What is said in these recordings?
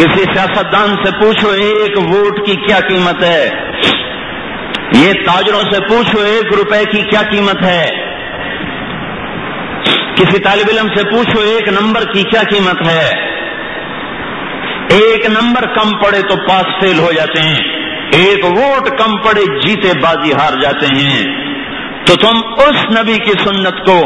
کسی سیاستدان سے پوچھو ایک ووٹ کی کیا قیمت ہے، یہ تاجروں سے پوچھو 1 روپے کی کیا قیمت ہے، کسی طالب علم سے پوچھو 1 نمبر کی کیا قیمت ہے۔ 1 نمبر کم پڑے تو پاس فیل ہو جاتے ہیں، 1 ووٹ کم پڑے جیتے بازی ہار جاتے ہیں۔ تو تم اس نبی کی سنت کو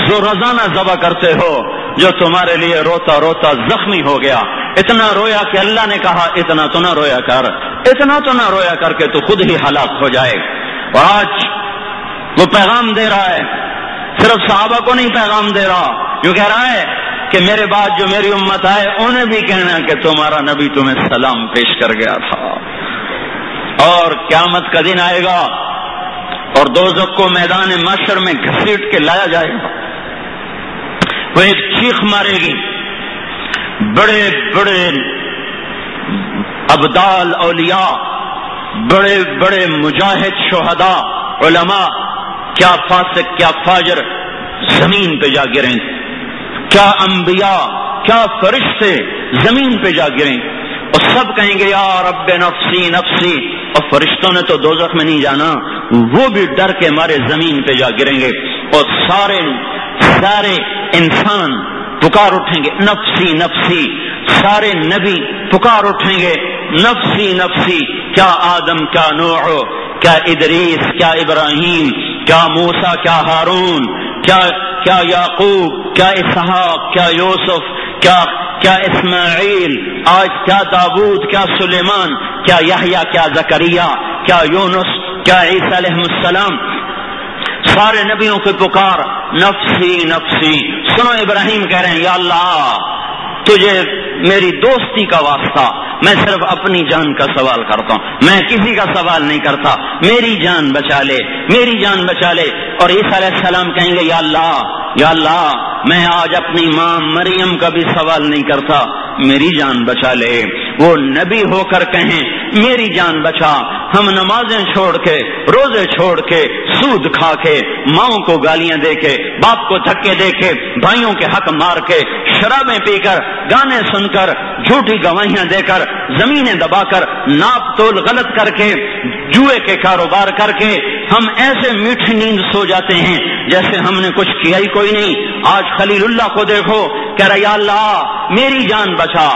زورزانہ ذبح کرتے ہو جو تمہارے لیے روتا روتا زخمی ہو گیا، اتنا رویا کہ اللہ نے کہا اتنا تو نہ رویا کر، اتنا تو نہ رویا کر کے تو خود ہی ہلاک ہو جائے۔ اور آج وہ پیغام دے رہا ہے، صرف صحابہ کو نہیں پیغام دے رہا، جو کہہ رہا ہے کہ میرے بعد جو میری امت آئے انہیں بھی کہنا کہ تمہارا نبی تمہیں سلام پیش کر گیا تھا۔ اور قیامت کا دن آئے گا اور دوزخ کو میدان محشر میں گھسیٹ کے لایا جائے گا، وہ ایک چیخ مارے گی، بڑے بڑے ابدال اولیاء، بڑے بڑے مجاہد شہداء علماء، کیا فاسق کیا فاجر زمین پہ جا گریں، کیا انبیاء کیا فرشتے زمین پہ جا گریں، اور سب کہیں گے یا رب نفسی نفسی، اور فرشتوں نے تو دوزخ میں نہیں جانا، وہ بھی ڈر کے مارے زمین پہ جا گریں گے، اور سارے انسان پکار اٹھیں گے نفسی نفسی، سارے نبی پکار اٹھیں گے نفسی نفسی، کیا آدم کیا نوح کیا ادریس کیا ابراہیم کیا موسیٰ کیا ہارون کیا یعقوب کیا اسحاق کیا یوسف کیا اسماعیل، آج کیا داؤد کیا سلیمان کیا یحییٰ کیا زکریا کیا یونس کیا عیسیٰ علیہ السلام، سارے نبیوں کی پکار نفسی نفسی۔ سنو ابراہیم کہہ رہے ہیں یا اللہ تجھے میری دوستی کا واسطہ، میں صرف اپنی جان کا سوال کرتا ہوں، میں کسی کا سوال نہیں کرتا، میری جان بچا لے میری جان بچا لے۔ اور عیسیٰ علیہ السلام کہیں گے یا اللہ میں آج اپنی ماں مریم کا بھی سوال نہیں کرتا، میری جان بچا لے۔ وہ نبی ہو کر کہیں میری جان بچا، ہم نمازیں چھوڑ کے روزے چھوڑ کے سود کھا کے ماؤں کو گالیاں دے کے باپ کو دھکے دے کے بھائیوں کے حق مار کے شرابیں پی کر گانے سن کر جھوٹی گواہیاں دے کر زمینیں دبا کر ناپ تول غلط کر کے جوئے کے کاروبار کر کے ہم ایسے میٹھی نیند سو جاتے ہیں جیسے ہم نے کچھ کیا ہی کوئی نہیں۔ آج خلیل اللہ کو دیکھو کہہ رہا یا اللہ میری جان بچا،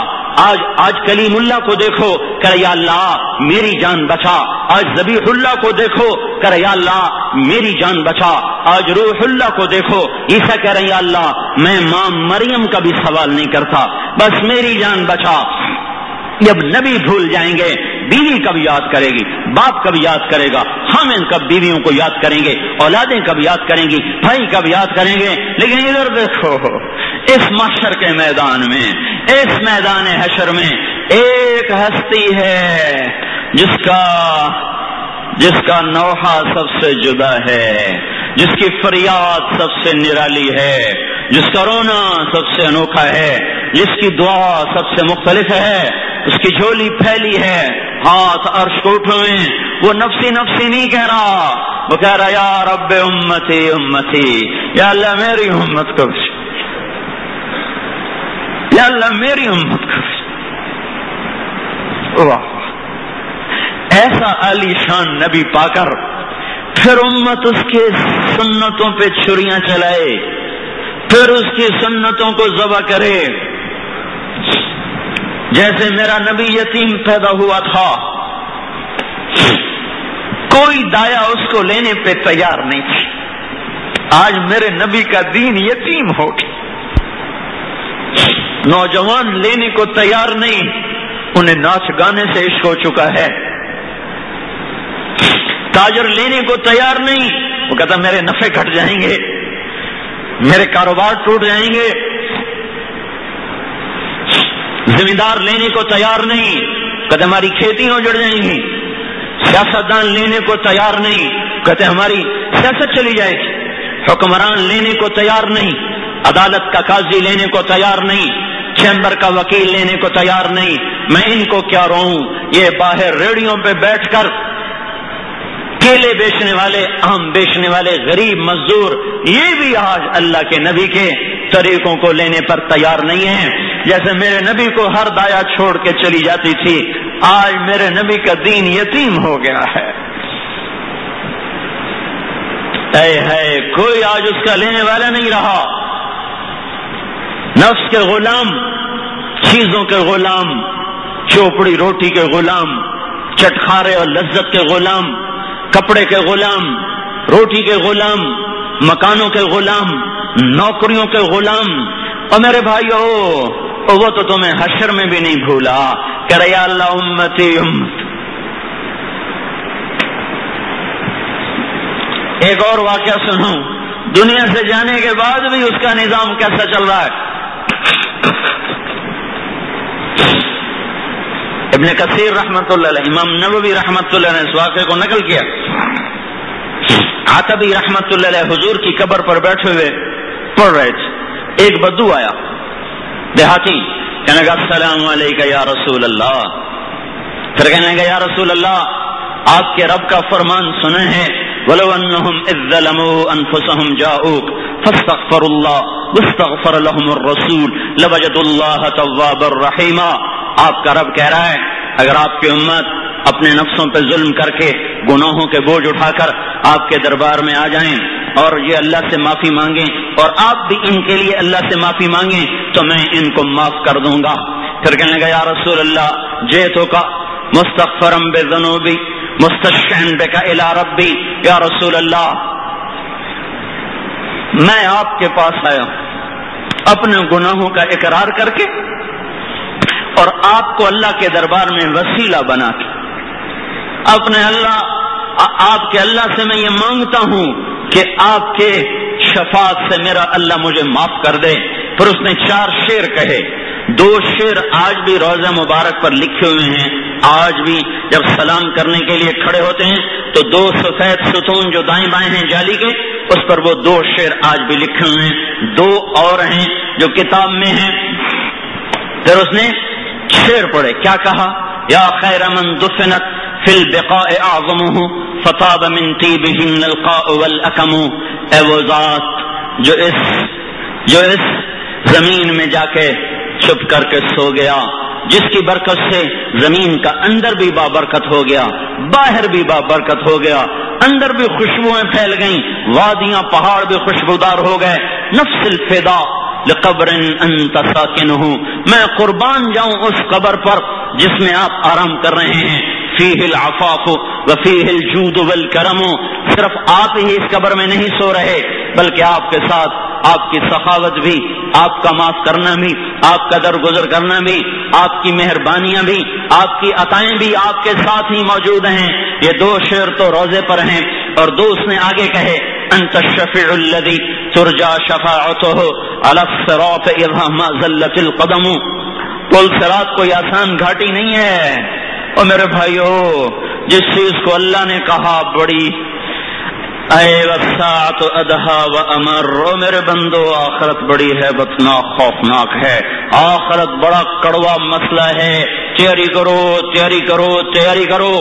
آج کلیم اللہ کو دیکھو کہہ رہا یا اللہ میری جان بچا، آج ذبیح اللہ کو دیکھو کہہ رہا یا اللہ میری جان بچا، آج روح اللہ کو دیکھو عیسیٰ کہہ رہا یا اللہ میں ماں مریم کا بھی سوال نہیں کرتا، بس میری جان بچا۔ جب نبی بھول جائیں گے بیوی کب یاد کرے گی، باپ کب یاد کرے گا، ہم ان کب بیویوں کو یاد کریں گے، اولادیں کب یاد کریں گی، بھائی کب یاد کریں گے۔ لیکن ادھر دیکھو اس محشر کے میدان میں، اس میدان حشر میں ایک ہستی ہے جس کا نوحہ سب سے جدا ہے، جس کی فریاد سب سے نرالی ہے، جس کا رونا سب سے انوکھا ہے، جس کی دعا سب سے مختلف ہے، اس کی جھولی پھیلی ہے، ہاتھ عرش کو اٹھائے، وہ نفسی نفسی نہیں کہہ رہا، وہ کہہ رہا یا رب امتی امتی، یا اللہ میری امت کو بچا، یا اللہ میری امت کو بچا۔ واہ، ایسا عالی شان نبی پا کر پھر امت اس کے سنتوں پہ چھریاں چلائے، پھر اس کی سنتوں کو ذبح کرے۔ جیسے میرا نبی یتیم پیدا ہوا تھا، کوئی دایا اس کو لینے پہ تیار نہیں تھی، آج میرے نبی کا دین یتیم ہو گیا، نوجوان لینے کو تیار نہیں، انہیں ناچ گانے سے عشق ہو چکا ہے، تاجر لینے کو تیار نہیں، وہ کہتا میرے نفع گھٹ جائیں گے، میرے کاروبار ٹوٹ جائیں گے، زمیندار لینے کو تیار نہیں، کہتے ہماری کھیتی اجڑ جائیں گی، سیاستدان لینے کو تیار نہیں، کہتے ہماری سیاست چلی جائے گی، حکمران لینے کو تیار نہیں، عدالت کا قاضی لینے کو تیار نہیں، چیمبر کا وکیل لینے کو تیار نہیں، میں ان کو کیا رہوں، یہ باہر ریڑیوں پہ بیٹھ کر کیلے بیچنے والے، آم بیچنے والے غریب مزدور، یہ بھی آج اللہ کے نبی کے طریقوں کو لینے پر تیار نہیں ہیں۔ جیسے میرے نبی کو ہر دایا چھوڑ کے چلی جاتی تھی، آج میرے نبی کا دین یتیم ہو گیا ہے۔ ہے کوئی آج اس کا لینے والا نہیں رہا۔ نفس کے غلام، چیزوں کے غلام، چوپڑی روٹی کے غلام، چٹخارے اور لذت کے غلام، کپڑے کے غلام، روٹی کے غلام، مکانوں کے غلام، نوکریوں کے غلام۔ اور میرے بھائیو، وہ تو تمہیں حشر میں بھی نہیں بھولا کہ یا اللہ امتی امت۔ ایک اور واقعہ سنو، دنیا سے جانے کے بعد بھی اس کا نظام کیسا چل رہا ہے۔ ابن کثیر رحمت اللہ علیہ، امام نووی رحمت اللہ علیہ اس واقعے کو نقل کیا۔ عتبی رحمت اللہ علیہ حضور کی قبر پر بیٹھے ہوئے پڑھ رہے تھے، ایک بدو آیا، دیہاتی، کہنے لگا السلام علیکم یا رسول اللہ۔ پھر کہنے لگا یا رسول اللہ، آپ کے رب کا فرمان سنے ہیں، وَلَوْ أَنَّهُمْ إِذ ظَّلَمُوا أَنفُسَهُمْ جَاءُوكَ فَاسْتَغْفَرُوا اللَّهَ وَاسْتَغْفَرَ لَهُمُ الرَّسُولُ لَوَجَدُوا اللَّهَ تَوَّابًا رَحِيمًا۔ آپ کا رب کہہ رہا ہے، اگر آپ کی امت اپنے نفسوں پہ ظلم کر کے گناہوں کے بوجھ اٹھا کر آپ کے دربار میں آ جائیں اور یہ اللہ سے معافی مانگیں اور آپ بھی ان کے لیے اللہ سے معافی مانگیں تو میں ان کو معاف کر دوں گا۔ پھر کہنے لگا یا رسول اللہ جئتک مستغفرا بذنوبی مستشفعا بک الی ربی، یا رسول اللہ میں آپ کے پاس آیا اپنے گناہوں کا اقرار کر کے اور آپ کو اللہ کے دربار میں وسیلہ بنا کے آپ کے اللہ سے میں یہ مانگتا ہوں کہ آپ کے شفاعت سے میرا اللہ مجھے معاف کر دے۔ پھر اس نے 4 شعر کہے، 2 شعر آج بھی روضہ مبارک پر لکھے ہوئے ہیں۔ آج بھی جب سلام کرنے کے لیے کھڑے ہوتے ہیں تو 2 سفید ستون جو دائیں بائیں ہیں جالی کے، اس پر وہ 2 شعر آج بھی لکھے ہوئے ہیں۔ 2 اور ہیں جو کتاب میں ہیں۔ پھر اس نے شعر پڑھے، کیا کہا؟ یا خیر من دفنت فی البقاء اعظمہ فطاب من طیبہن القاء والاکم۔ اے وہ ذات جو اس زمین میں جا کے چھپ کر کے سو گیا، جس کی برکت سے زمین کا اندر بھی بابرکت ہو گیا، باہر بھی بابرکت ہو گیا، اندر بھی خوشبوئیں پھیل گئیں، وادیاں پہاڑ بھی خوشبودار ہو گئے۔ نفس الفدا لقبر انت ساکنہ، میں قربان جاؤں اس قبر پر جس میں آپ آرام کر رہے ہیں۔ فیہ العفاف وفیہ الجود والکرم، صرف آپ ہی اس قبر میں نہیں سو رہے بلکہ آپ کے ساتھ آپ کی سخاوت بھی، آپ کا معاف کرنا بھی، آپ کا درگزر کرنا بھی، آپ کی مہربانیاں بھی، آپ کی عطائیں بھی آپ کے ساتھ ہی موجود ہیں۔ یہ 2 شعر تو روزے پر ہیں، اور 2 اس نے آگے کہے، انت الشفیع الذی ترجا شفاعتہ علی الصراط اذا ما زلت القدم۔ پل صراط کوئی آسان گھاٹی نہیں ہے۔ اور میرے بھائیو، جس چیز کو اللہ نے کہا بڑی اے والساعۃ ادہا وامر، میرے بندو آخرت بڑی ہیبتناک خوفناک ہے، آخرت بڑا کڑوا مسئلہ ہے، تیاری کرو تیاری کرو تیاری کرو۔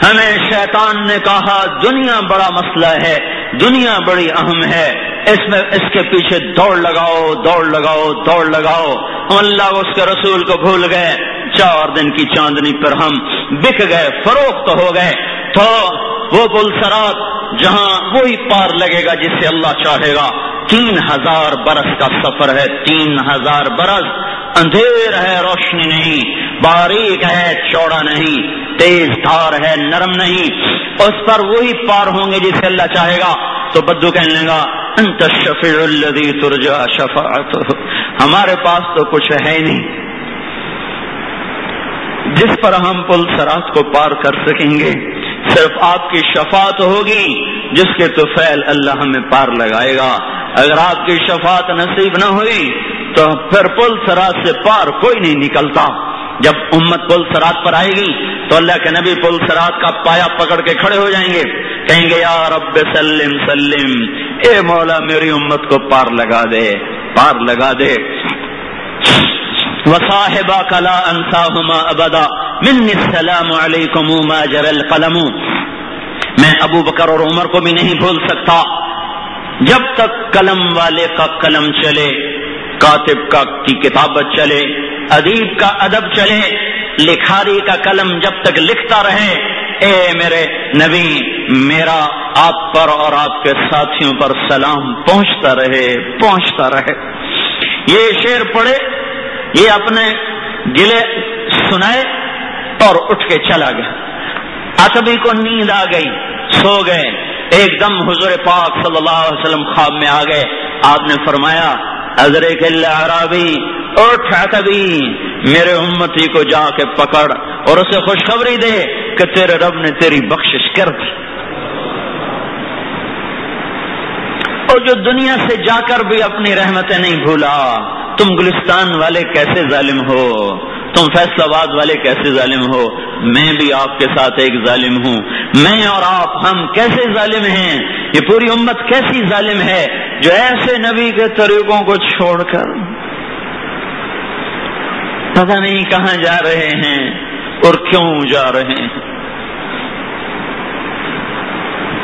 ہمیں شیطان نے کہا دنیا بڑا مسئلہ ہے، دنیا بڑی اہم ہے، اس کے پیچھے دوڑ لگاؤ دوڑ لگاؤ دوڑ لگاؤ۔ ہم اللہ اس کے رسول کو بھول گئے، 4 دن کی چاندنی پر ہم بک گئے، فروخت ہو گئے۔ تو وہ پل صراط جہاں وہی پار لگے گا جس سے اللہ چاہے گا۔ 3000 برس کا سفر ہے، 3000 برس، اندھیر ہے روشنی نہیں، باریک ہے چوڑا نہیں، تیز دھار ہے نرم نہیں، اس پر وہی پار ہوں گے جسے اللہ چاہے گا۔ تو بدو کہنے لگا انت الشفیع الذی ترجا شفاعتہ، ہمارے پاس تو کچھ ہے نہیں جس پر ہم پل صراط کو پار کر سکیں گے، صرف آپ کی شفاعت ہوگی جس کے طفیل اللہ ہمیں پار لگائے گا۔ اگر آپ کی شفاعت نصیب نہ ہوئی تو پھر پل صراط سے پار کوئی نہیں نکلتا۔ جب امت پل صراط پر آئے گی تو اللہ کے نبی پل صراط کا پایا پکڑ کے کھڑے ہو جائیں گے، کہیں گے یا رب سلم سلم، اے مولا میری امت کو پار لگا دے پار لگا دے۔ وصاحباک لا انساہما ابدا منی السلام علیکم ما جرى القلم، میں ابو بکر اور عمر کو بھی نہیں بھول سکتا، جب تک قلم والے کا قلم چلے کاتب کی کتابت چلے، ادیب کا ادب چلے، لکھاری کا قلم جب تک لکھتا رہے، اے میرے نبی میرا آپ پر اور آپ کے ساتھیوں پر سلام پہنچتا رہے، پہنچتا رہے۔ یہ شعر پڑھے، یہ اپنے گلے سنائے اور اٹھ کے چلا گیا۔ عتبی کو نیند آ گئی، سو گئے۔ ایک دم حضور پاک صلی اللہ علیہ وسلم خواب میں آ گئے۔ آپ نے فرمایا ادرک الاعرابی، اٹھ عتبی، میرے امتی کو جا کے پکڑ اور اسے خوشخبری دے کہ تیرے رب نے تیری بخشش کر دی۔ اور جو دنیا سے جا کر بھی اپنی رحمتیں نہیں بھولا۔ تم گلستان والے کیسے ظالم ہو، تم فیصل آباد والے کیسے ظالم ہو، میں بھی آپ کے ساتھ ایک ظالم ہوں۔ میں اور آپ ہم کیسے ظالم ہیں، یہ پوری امت کیسی ظالم ہے جو ایسے نبی کے طریقوں کو چھوڑ کر پتہ نہیں کہاں جا رہے ہیں اور کیوں جا رہے ہیں،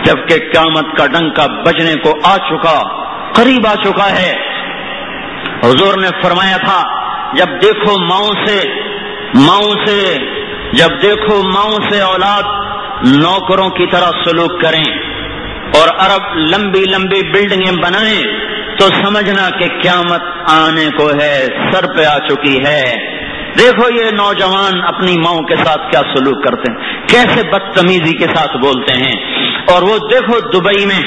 جبکہ قیامت کا ڈنکا بجنے کو آ چکا، قریب آ چکا ہے۔ حضور نے فرمایا تھا جب دیکھو ماؤں سے اولاد نوکروں کی طرح سلوک کریں اور عرب لمبی لمبی بلڈنگیں بنائیں تو سمجھنا کہ قیامت آنے کو ہے، سر پہ آ چکی ہے۔ دیکھو یہ نوجوان اپنی ماؤں کے ساتھ کیا سلوک کرتے ہیں، کیسے بدتمیزی کے ساتھ بولتے ہیں۔ اور وہ دیکھو دبئی میں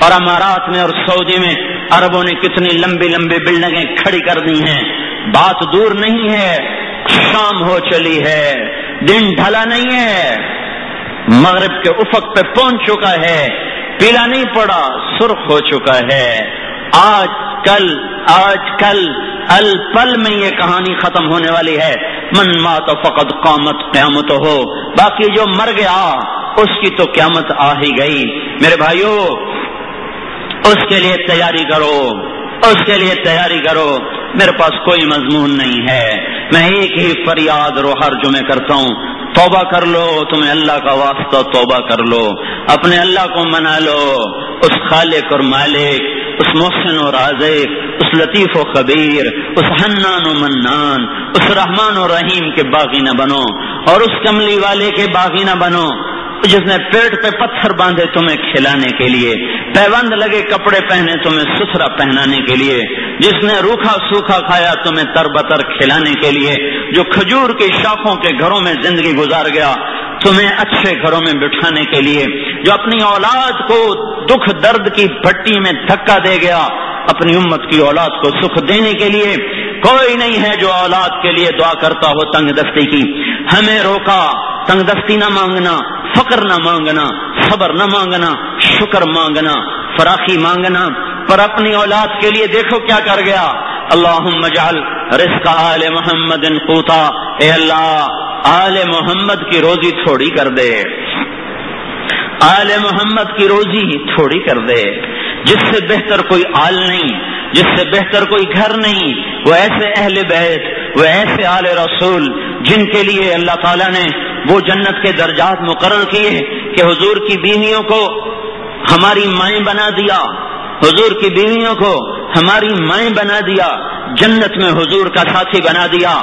اور امارات میں اور سعودی میں عربوں نے کتنی لمبی لمبی بلڈنگیں کھڑی کر دی ہیں۔ بات دور نہیں ہے، شام ہو چلی ہے، دن ڈھلا نہیں ہے، مغرب کے افق پہ پہنچ چکا ہے، پیلا نہیں پڑا، سرخ ہو چکا ہے۔ آج کل الپل میں یہ کہانی ختم ہونے والی ہے۔ من مات فقد قامت قیامت ہو، باقی جو مر گیا اس کی تو قیامت آ ہی گئی۔ میرے بھائیو اس کے لیے تیاری کرو، میرے پاس کوئی مضمون نہیں ہے، میں ایک ہی فریاد رو ہر جمعے کرتا ہوں، توبہ کر لو، تمہیں اللہ کا واسطہ توبہ کر لو، اپنے اللہ کو منا لو، اس خالق اور مالک، اس محسن و رازق، اس لطیف و خبیر، اس حنان و منان، اس رحمان و رحیم کے باغی نہ بنو، اور اس کملی والے کے باغی نہ بنو جس نے پیٹ پہ پتھر باندھے تمہیں کھلانے کے لیے، پیوند لگے کپڑے پہنے تمہیں ستھرا پہنانے کے لیے، جس نے روکھا سوکھا کھایا تمہیں تربتر کھلانے کے لیے، جو کھجور کی شاخوں کے گھروں میں زندگی گزار گیا تمہیں اچھے گھروں میں بٹھانے کے لیے، جو اپنی اولاد کو دکھ درد کی بھٹی میں دھکا دے گیا اپنی امت کی اولاد کو سکھ دینے کے لیے۔ کوئی نہیں ہے جو اولاد کے لیے دعا کرتا ہو تنگ دستی کی۔ ہمیں روکا تنگ دستی نہ مانگنا، فقر نہ مانگنا، صبر نہ مانگنا، شکر مانگنا، فراخی مانگنا، پر اپنی اولاد کے لیے دیکھو کیا کر گیا۔ اللہم اجعل رزق آل محمد قوتا، اے اللہ آل محمد کی روزی تھوڑی کر دے، آل محمد کی روزی تھوڑی کر دے، جس سے بہتر کوئی آل نہیں، جس سے بہتر کوئی گھر نہیں، وہ ایسے اہل بیت، وہ ایسے آل رسول جن کے لیے اللہ تعالیٰ نے وہ جنت کے درجات مقرر کیے کہ حضور کی بیویوں کو ہماری مائیں بنا دیا، حضور کی بیویوں کو ہماری مائیں بنا دیا، جنت میں حضور کا ساتھی بنا دیا،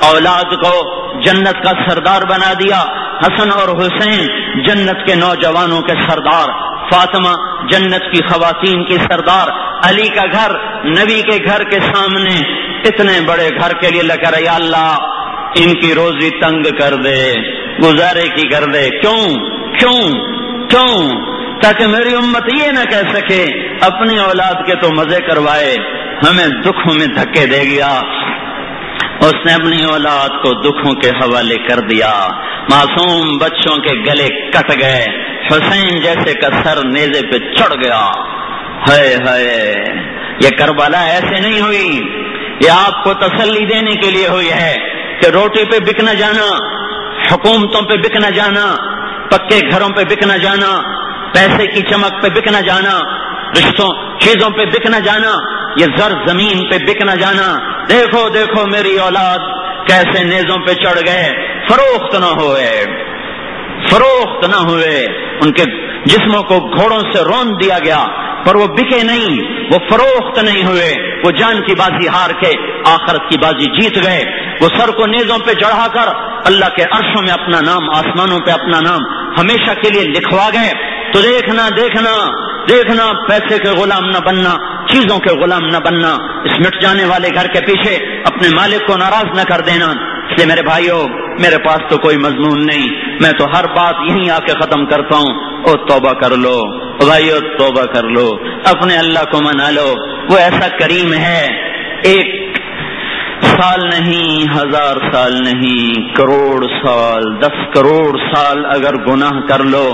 اولاد کو جنت کا سردار بنا دیا، حسن اور حسین جنت کے نوجوانوں کے سردار، فاطمہ جنت کی خواتین کی سردار، علی کا گھر نبی کے گھر کے سامنے، اتنے بڑے گھر کے لیے اللہ کہہ رہا یا اللہ ان کی روزی تنگ کر دے، گزارے کی کر دے۔ کیوں؟ تاکہ میری امت یہ نہ کہہ سکے اپنی اولاد کے تو مزے کروائے، ہمیں دکھوں میں دھکے دے گیا۔ اس نے اپنی اولاد کو دکھوں کے حوالے کر دیا، معصوم بچوں کے گلے کٹ گئے، حسین جیسے کا سر نیزے پہ چڑھ گیا۔ ہائے یہ کربلا ایسے نہیں ہوئی، یہ آپ کو تسلی دینے کے لیے ہوئی ہے کہ روٹی پہ بک نہ جانا، حکومتوں پہ بک نہ جانا، پکے گھروں پہ بک نہ جانا، پیسے کی چمک پہ بک نہ جانا، رشتوں چیزوں پہ بک نہ جانا، یہ زر زمین پہ بک نہ جانا۔ دیکھو میری اولاد کیسے نیزوں پہ چڑھ گئے، فروخت نہ ہوئے، ان کے جسموں کو گھوڑوں سے رون دیا گیا، پر وہ بکے نہیں، وہ فروخت نہیں ہوئے، وہ جان کی بازی ہار کے آخرت کی بازی جیت گئے، وہ سر کو نیزوں پہ چڑھا کر اللہ کے عرشوں میں اپنا نام، آسمانوں پہ اپنا نام ہمیشہ کے لیے لکھوا گئے۔ تو دیکھنا دیکھنا دیکھنا، پیسے کے غلام نہ بننا، چیزوں کے غلام نہ بننا، اس مٹ جانے والے گھر کے پیچھے اپنے مالک کو ناراض نہ کر دینا۔ اس لیے میرے بھائیوں، میرے پاس تو کوئی مضمون نہیں، میں تو ہر بات یہیں آ کے ختم کرتا ہوں، او توبہ کر لو بھائیو، توبہ کر لو، اپنے اللہ کو منا لو، وہ ایسا کریم ہے، 1 سال نہیں، 1000 سال نہیں، کروڑ سال، 10 کروڑ سال اگر گناہ کر لو،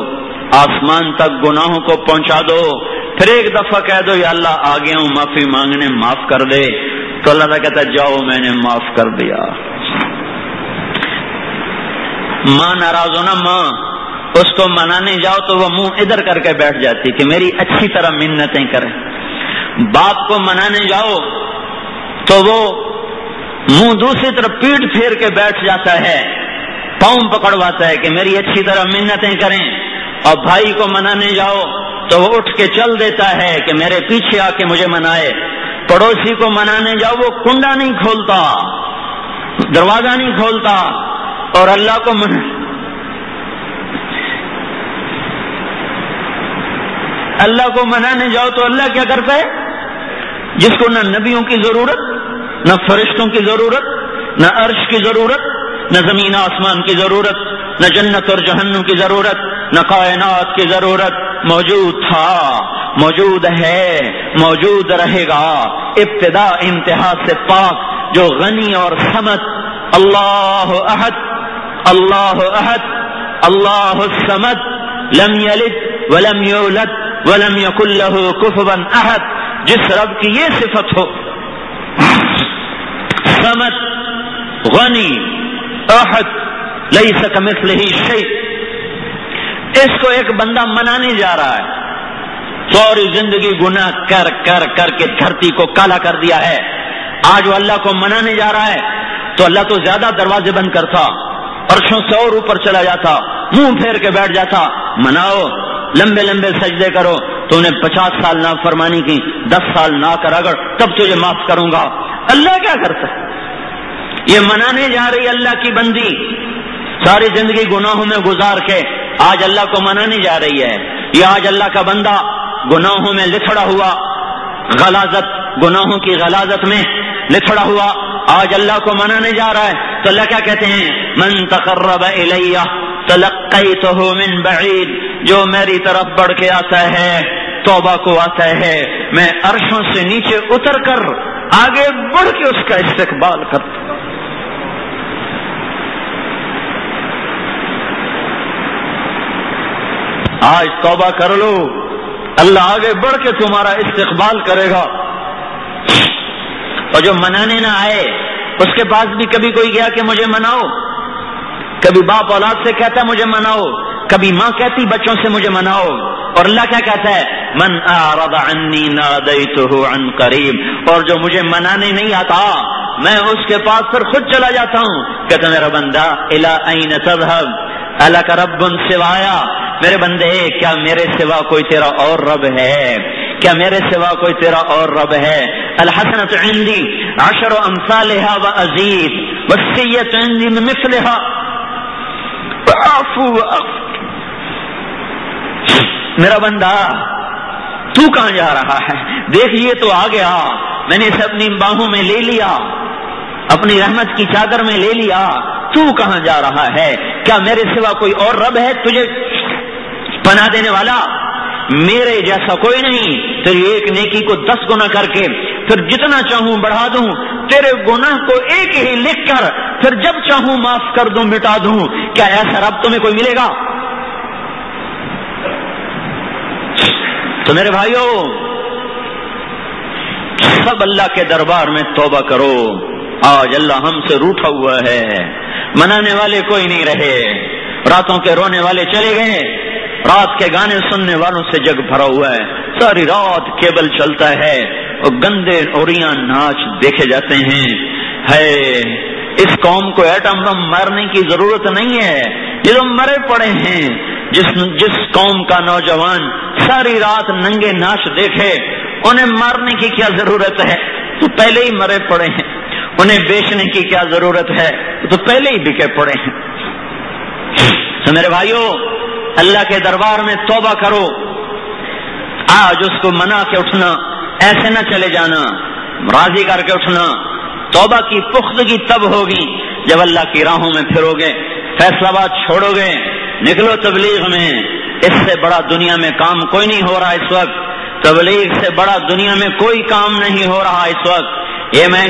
آسمان تک گناہوں کو پہنچا دو، پھر ایک دفعہ کہہ دو یا اللہ آ گیا ہوں معافی مانگنے، معاف کر دے، تو اللہ تعالیٰ کہتا ہے جاؤ میں نے معاف کر دیا۔ ماں ناراض ہو نا، ماں اس کو منانے جاؤ تو وہ منہ ادھر کر کے بیٹھ جاتی کہ میری اچھی طرح منتیں کرے۔ باپ کو منانے جاؤ تو وہ منہ دوسری طرف پیٹ پھیر کے بیٹھ جاتا ہے، پاؤں پکڑواتا ہے کہ میری اچھی طرح منتیں کریں۔ اور بھائی کو منانے جاؤ تو وہ اٹھ کے چل دیتا ہے کہ میرے پیچھے آ کے مجھے منائے۔ پڑوسی کو منانے جاؤ وہ کنڈا نہیں کھولتا، دروازہ نہیں کھولتا، اور اللہ کو اللہ کو منانے جاؤ تو اللہ کیا کرتا ہے؟ جس کو نہ نبیوں کی ضرورت، نہ فرشتوں کی ضرورت، نہ عرش کی ضرورت، نہ زمین آسمان کی ضرورت، نہ جنت اور جہنم کی ضرورت، نہ کائنات کی ضرورت، موجود تھا، موجود ہے، موجود رہے گا، ابتدا انتہا سے پاک، جو غنی اور صمد، اللہ احد، اللہ احد، اللہ الصمد، لم یلد ولم یولد ولم یکن لہ کفوا احد، جس رب کی یہ صفت ہو، صمد، غنی، احد، لیس کمثلہ شیء، اس کو ایک بندہ منانے جا رہا ہے، ساری زندگی گناہ کر کر کر کے دھرتی کو کالا کر دیا ہے، آج وہ اللہ کو منانے جا رہا ہے تو اللہ تو زیادہ دروازے بند کرتا، عرشوں سے اور اوپر چلا جاتا، منہ پھیر کے بیٹھ جاتا، مناؤ، لمبے لمبے سجدے کرو، تو نے 50 سال نافرمانی کی، 10 سال نہ کر اگر تب تجھے معاف کروں گا۔ اللہ کیا کرتا ہے؟ یہ منانے جا رہی اللہ کی بندی ساری زندگی گناہوں میں گزار کے آج اللہ کو منانے جا رہی ہے، یہ آج اللہ کا بندہ گناہوں میں لتھڑا ہوا، غلاظت، گناہوں کی غلاظت میں لتھڑا ہوا آج اللہ کو منانے جا رہا ہے، تو اللہ کیا کہتے ہیں؟ من تقرب الی تلقیتہ من بعید، جو میری طرف بڑھ کے آتا ہے، توبہ کو آتا ہے، میں عرشوں سے نیچے اتر کر آگے بڑھ کے اس کا استقبال کرتا ہوں۔ آج توبہ کر لو، اللہ آگے بڑھ کے تمہارا استقبال کرے گا۔ اور جو منانے نہ آئے اس کے پاس بھی کبھی کوئی گیا کہ مجھے مناؤ، کبھی باپ اولاد سے کہتا ہے مجھے مناؤ، کبھی ماں کہتی بچوں سے مجھے مناؤ، اور اللہ کیا کہتا ہے؟ من اعرض عنی نادیتہ عن قریب، اور جو مجھے منانے نہیں آتا میں اس کے پاس پھر خود چلا جاتا ہوں، کہتا میرا بندہ الی این تذهب الک رب سوایا، میرے بندے کیا میرے سوا کوئی تیرا اور رب ہے؟ کیا میرے سوا کوئی تیرا اور رب ہے؟ الحسنۃ عندی 10 امثالها وازید والسیئۃ عندی بمثلها فاعفو واغفر۔ میرا بندہ تو کہاں جا رہا ہے؟ دیکھ یہ تو آ گیا، میں نے اسے اپنی باہوں میں لے لیا، اپنی رحمت کی چادر میں لے لیا، تو کہاں جا رہا ہے؟ کیا میرے سوا کوئی اور رب ہے تجھے پناہ دینے والا؟ میرے جیسا کوئی نہیں، تیری ایک نیکی کو 10 گنا کر کے پھر جتنا چاہوں بڑھا دوں، تیرے گناہ کو ایک ہی لکھ کر پھر جب چاہوں معاف کر دوں، مٹا دوں۔ کیا ایسا رب تمہیں کوئی ملے گا؟ تو میرے بھائیوں، سب اللہ کے دربار میں توبہ کرو، آج اللہ ہم سے روٹھا ہوا ہے، منانے والے کوئی نہیں رہے، راتوں کے رونے والے چلے گئے، رات کے گانے سننے والوں سے جگ بھرا ہوا ہے، ساری رات کیبل چلتا ہے اور گندے اوریاں ناچ دیکھے جاتے ہیں۔ ہے اس قوم کو ایٹم بم مارنے کی ضرورت نہیں ہے، یہ تو مرے پڑے ہیں، جس قوم کا نوجوان ساری رات ننگے ناچ دیکھے، انہیں مارنے کی کیا ضرورت ہے، تو پہلے ہی مرے پڑے ہیں۔ انہیں بیچنے کی کیا ضرورت ہے، تو پہلے ہی بکے پڑے ہیں۔ تو میرے بھائیوں، اللہ کے دربار میں توبہ کرو۔ آج اس کو منا کے اٹھنا، ایسے نہ چلے جانا، راضی کر کے اٹھنا۔ توبہ کی پختگی تب ہوگی جب اللہ کی راہوں میں پھرو گے، فیصلہ آباد چھوڑو گے، نکلو تبلیغ میں۔ اس سے بڑا دنیا میں کام کوئی نہیں ہو رہا اس وقت، تبلیغ سے بڑا دنیا میں کوئی کام نہیں ہو رہا اس وقت۔ یہ میں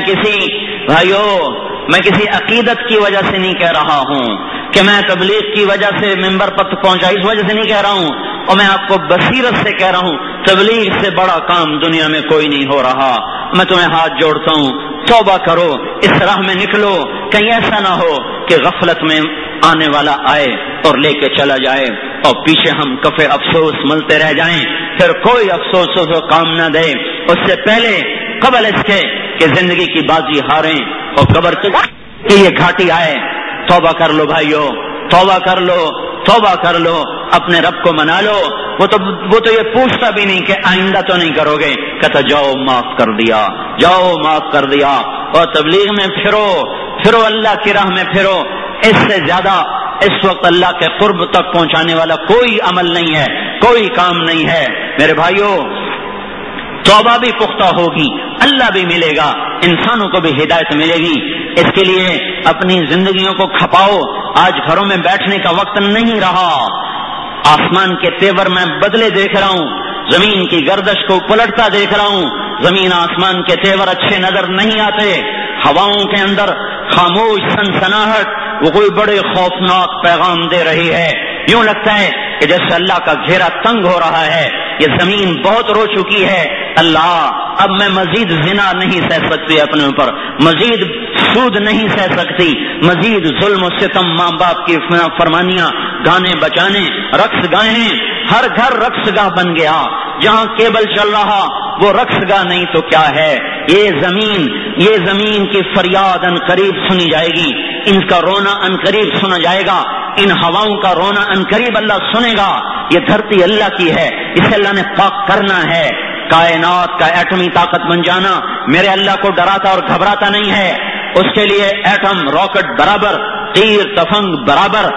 کسی عقیدت کی وجہ سے نہیں کہہ رہا ہوں کہ میں تبلیغ کی وجہ سے ممبر پر پہنچا، اس وجہ سے نہیں کہہ رہا ہوں، اور میں آپ کو بصیرت سے کہہ رہا ہوں، تبلیغ سے بڑا کام دنیا میں کوئی نہیں ہو رہا۔ میں تمہیں ہاتھ جوڑتا ہوں، توبہ کرو، اس راہ میں نکلو، کہیں ایسا نہ ہو کہ غفلت میں آنے والا آئے اور لے کے چلا جائے اور پیچھے ہم کفے افسوس ملتے رہ جائیں، پھر کوئی افسوس ہو کام نہ دے۔ اس سے پہلے قبل اس کے کہ زندگی کی بازی ہاریں اور قبر کی یہ گھاٹی آئے، توبہ کر لو بھائیو، توبہ کر لو، توبہ کر لو، اپنے رب کو منا لو۔ وہ تو یہ پوچھتا بھی نہیں کہ آئندہ تو نہیں کرو گے، کہتا جاؤ معاف کر دیا، جاؤ معاف کر دیا، اور تبلیغ میں پھرو، اللہ کی راہ میں پھرو۔ اس سے زیادہ اس وقت اللہ کے قرب تک پہنچانے والا کوئی عمل نہیں ہے، کوئی کام نہیں ہے۔ میرے بھائیو، توبہ بھی پختہ ہوگی، اللہ بھی ملے گا، انسانوں کو بھی ہدایت ملے گی۔ اس کے لیے اپنی زندگیوں کو کھپاؤ۔ آج گھروں میں بیٹھنے کا وقت نہیں رہا۔ آسمان کے تیور میں بدلے دیکھ رہا ہوں، زمین کی گردش کو پلٹتا دیکھ رہا ہوں، زمین آسمان کے تیور اچھے نظر نہیں آتے۔ ہواؤں کے اندر خاموش سنسناہٹ وہ کوئی بڑے خوفناک پیغام دے رہی ہے۔ یوں لگتا ہے کہ جیسے اللہ کا گھیرا تنگ ہو رہا ہے، یہ زمین بہت رو چکی ہے۔ اللہ، اب میں مزید زنا نہیں سہ سکتی، اپنے اوپر مزید سود نہیں سہ سکتی، مزید ظلم و ستم، ماں باپ کی فرمانیاں، گانے بجانے، رقص گانے، ہر گھر رقص گاہ بن گیا۔ جہاں کیبل چل رہا وہ رقص گاہ نہیں تو کیا ہے۔ یہ زمین کی فریاد ان قریب سنی جائے گی، ان کا رونا ان قریب سنا جائے گا، ان ہواؤں کا رونا ان قریب اللہ سنے گا۔ یہ دھرتی اللہ کی ہے، اسے اللہ نے پاک کرنا ہے۔ کائنات کا ایٹمی طاقت بن جانا میرے اللہ کو ڈراتا اور گھبراتا نہیں ہے۔ اس کے لیے ایٹم راکٹ برابر، تیر تفنگ برابر،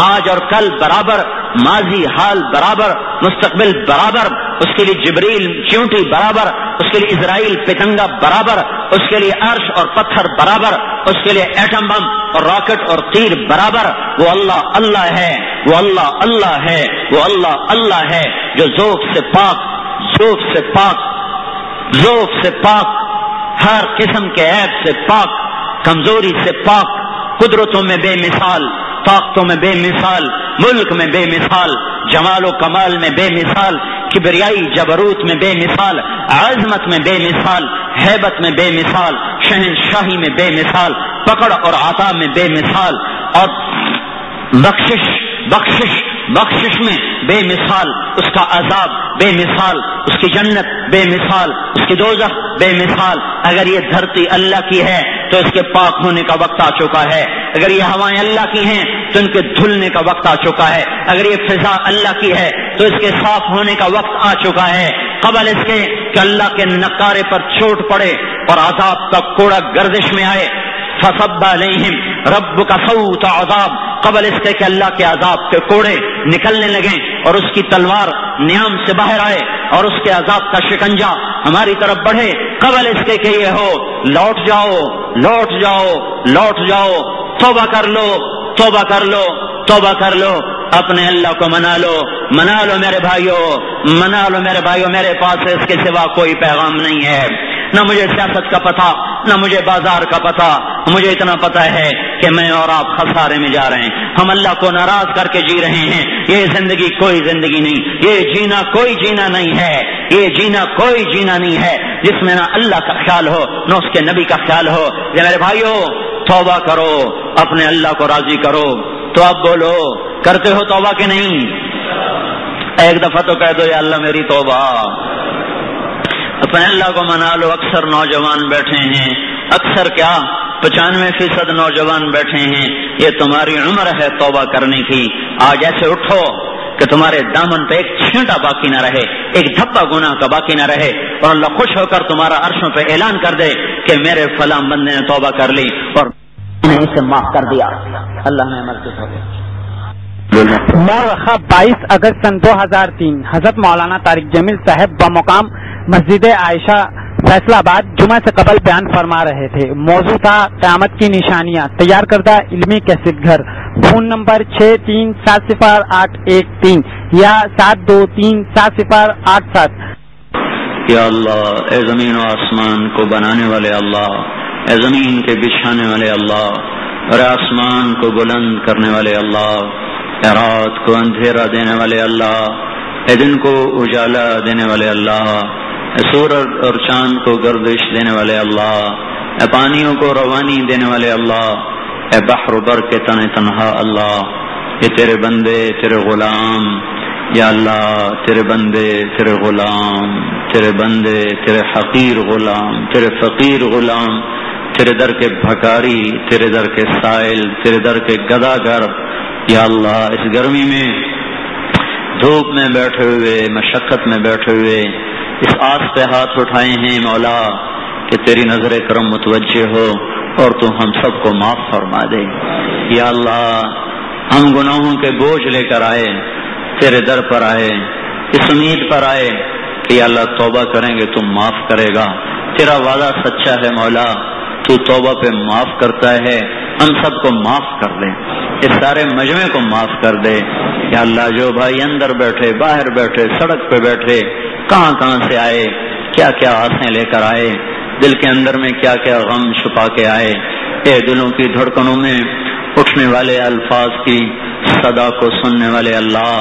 آج اور کل برابر، ماضی حال برابر، مستقبل برابر، اس کے لیے جبریل چیونٹی برابر، اس کے لیے اسرائیل پتنگا برابر، اس کے لیے عرش اور پتھر برابر، اس کے لیے ایٹم بم اور راکٹ اور تیر برابر۔ وہ اللہ اللہ ہے، وہ اللہ اللہ ہے، وہ اللہ اللہ ہے جو ذوق سے پاک، ذوق سے پاک، ذوق سے پاک، ہر قسم کے عیب سے پاک، کمزوری سے پاک، قدرتوں میں بے مثال، طاقتوں میں بے مثال، ملک میں بے مثال، جمال و کمال میں بے مثال، کبریائی جبروت میں بے مثال، عظمت میں بے مثال، ہیبت میں بے مثال، شہنشاہی میں بے مثال، پکڑ اور عطا میں بے مثال، اور بخشش میں بے مثال، اس کا عذاب بے مثال، اس کی جنت بے مثال، اس کی دوزخ بے مثال۔ اگر یہ دھرتی اللہ کی ہے تو اس کے پاک ہونے کا وقت آ چکا ہے، اگر یہ ہوائیں اللہ کی ہیں تو ان کے دھلنے کا وقت آ چکا ہے، اگر یہ فضا اللہ کی ہے تو اس کے صاف ہونے کا وقت آ چکا ہے، قبل اس کے کہ اللہ کے نقارے پر چوٹ پڑے اور عذاب کا کوڑا گردش میں آئے۔ فصب علیہم ربک صوت عذاب، قبل اس کے کہ اللہ کے عذاب کے کوڑے نکلنے لگیں اور اس کی تلوار نیام سے باہر آئے اور اس کے عذاب کا شکنجا ہماری طرف بڑھے، قبل اس کے کہ یہ ہو لوٹ جاؤ لوٹ جاؤ لوٹ جاؤ، توبہ کر لو توبہ کر لو توبہ کر لو، اپنے اللہ کو منا لو، منا لو میرے بھائیو، منا لو میرے بھائیو۔ میرے پاس اس کے سوا کوئی پیغام نہیں ہے، نہ مجھے سیاست کا پتہ، نہ مجھے بازار کا پتہ، مجھے اتنا پتہ ہے کہ میں اور آپ خسارے میں جا رہے ہیں، ہم اللہ کو ناراض کر کے جی رہے ہیں۔ یہ زندگی کوئی زندگی نہیں، یہ جینا کوئی جینا نہیں ہے، یہ جینا کوئی جینا نہیں ہے جس میں نہ اللہ کا خیال ہو نہ اس کے نبی کا خیال ہو۔ یہ میرے بھائیو، توبہ کرو، اپنے اللہ کو راضی کرو۔ تو اب بولو، کرتے ہو توبہ کہ نہیں؟ ایک دفعہ تو کہہ دو یا اللہ میری توبہ۔ اپنے اللہ کو منا لو۔ اکثر نوجوان بیٹھے ہیں، اکثر کیا 95% نوجوان بیٹھے ہیں، یہ تمہاری عمر ہے توبہ کرنے کی۔ آج ایسے اٹھو کہ تمہارے دامن پہ ایک چھینٹا باقی نہ رہے، ایک دھبا گناہ کا باقی نہ رہے، اور اللہ خوش ہو کر تمہارا عرشوں پہ اعلان کر دے کہ میرے فلاں بندے نے توبہ کر لی اور نے اسے معاف کر دیا۔ اللہ نے عمل کی توفیق۔ مورخہ 22 اگست سن 2003 حضرت مولانا طارق جمیل صاحب بمقام مسجد عائشہ فیصلہ آباد جمعہ سے قبل بیان فرما رہے تھے۔ موضوع تھا قیامت کی نشانیاں، تیار کردہ علمی کیسٹ گھر۔ فون نمبر 63700813 یا 72370887۔ یا اللہ، اے زمین و آسمان کو بنانے والے اللہ، اے زمین کے بچھانے والے اللہ، اور آسمان کو بلند کرنے والے اللہ، اے رات کو اندھیرا دینے والے اللہ، اے دن کو اجالا دینے والے اللہ، اے سورج اور چاند کو گردش دینے والے اللہ، اے پانیوں کو روانی دینے والے اللہ، اے بحر و بر کے تن تنہا اللہ، یہ تیرے بندے تیرے غلام، یا اللہ تیرے بندے تیرے غلام، تیرے بندے تیرے حقیر غلام، تیرے فقیر غلام، تیرے در کے بھکاری، تیرے در کے سائل، تیرے در کے گداگر، یا اللہ اس گرمی میں دھوپ میں بیٹھے ہوئے، مشقت میں بیٹھے ہوئے اس آس پہ ہاتھ اٹھائے ہیں مولا کہ تیری نظر کرم متوجہ ہو اور تو ہم سب کو معاف فرما دے۔ یا اللہ ہم گناہوں کے بوجھ لے کر آئے، تیرے در پر آئے، اس امید پر آئے کہ یا اللہ توبہ کریں گے تم معاف کرے گا، تیرا وعدہ سچا ہے مولا، تو توبہ پہ معاف کرتا ہے، ہم سب کو معاف کر دے، اس سارے مجمع کو معاف کر دے۔ یا اللہ جو بھائی اندر بیٹھے، باہر بیٹھے، سڑک پہ بیٹھے، کہاں کہاں سے آئے، کیا کیا آسیں لے کر آئے، دل کے اندر میں کیا کیا غم چھپا کے آئے، اے دلوں کی دھڑکنوں میں اٹھنے والے الفاظ کی صدا کو سننے والے اللہ،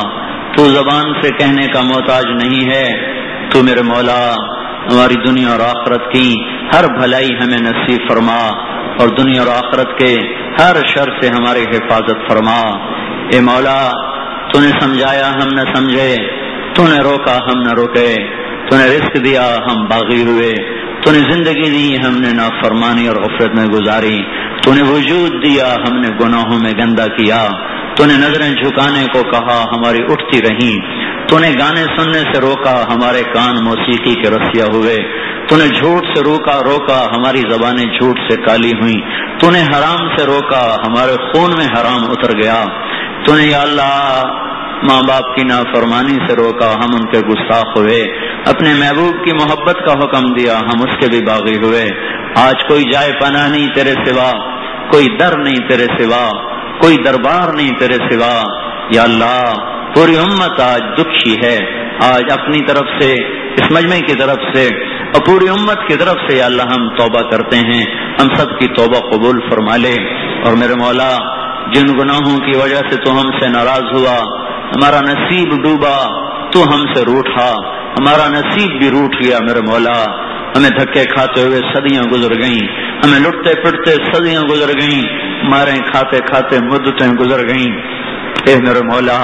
تو زبان سے کہنے کا محتاج نہیں ہے، تو میرے مولا ہماری دنیا اور آخرت کی ہر بھلائی ہمیں نصیب فرما، اور دنیا اور آخرت کے ہر شر سے ہماری حفاظت فرما۔ اے مولا تو نے سمجھایا ہم نہ سمجھے، تو نے روکا ہم نہ روکے، تو نے رزق دیا ہم باغی ہوئے، تو نے زندگی دی ہم نے نافرمانی اور غفلت میں گزاری، تو نے وجود دیا ہم نے گناہوں میں گندا کیا، تو نے نظریں جھکانے کو کہا ہماری اٹھتی رہیں، تو نے گانے سننے سے روکا ہمارے کان موسیقی کے رسیا ہوئے، تو نے جھوٹ سے روکا ہماری زبانیں جھوٹ سے کالی ہوئیں، تو نے حرام سے روکا ہمارے خون میں حرام اتر گیا، تو نے یا اللہ ماں باپ کی نافرمانی سے روکا ہم ان کے گستاخ ہوئے، اپنے محبوب کی محبت کا حکم دیا ہم اس کے بھی باغی ہوئے۔ آج کوئی جائے پناہ نہیں تیرے سوا، کوئی در نہیں تیرے سوا، کوئی دربار نہیں تیرے سوا، یا اللہ پوری امت آج دکھی ہے، آج اپنی طرف سے اس مجمع کی طرف سے اور پوری امت کی طرف سے یا اللہ ہم توبہ کرتے ہیں، ہم سب کی توبہ قبول فرما لے، اور میرے مولا جن گناہوں کی وجہ سے تو ہم سے ناراض ہوا، ہمارا نصیب ڈوبا، تو ہم سے روٹھا، ہمارا نصیب بھی روٹ گیا میرے مولا، ہمیں دھکے کھاتے ہوئے صدیاں گزر گئیں، ہمیں لٹتے پٹتے صدیاں گزر گئیں، ماریں کھاتے کھاتے مدتیں گزر گئیں، اے میرے مولا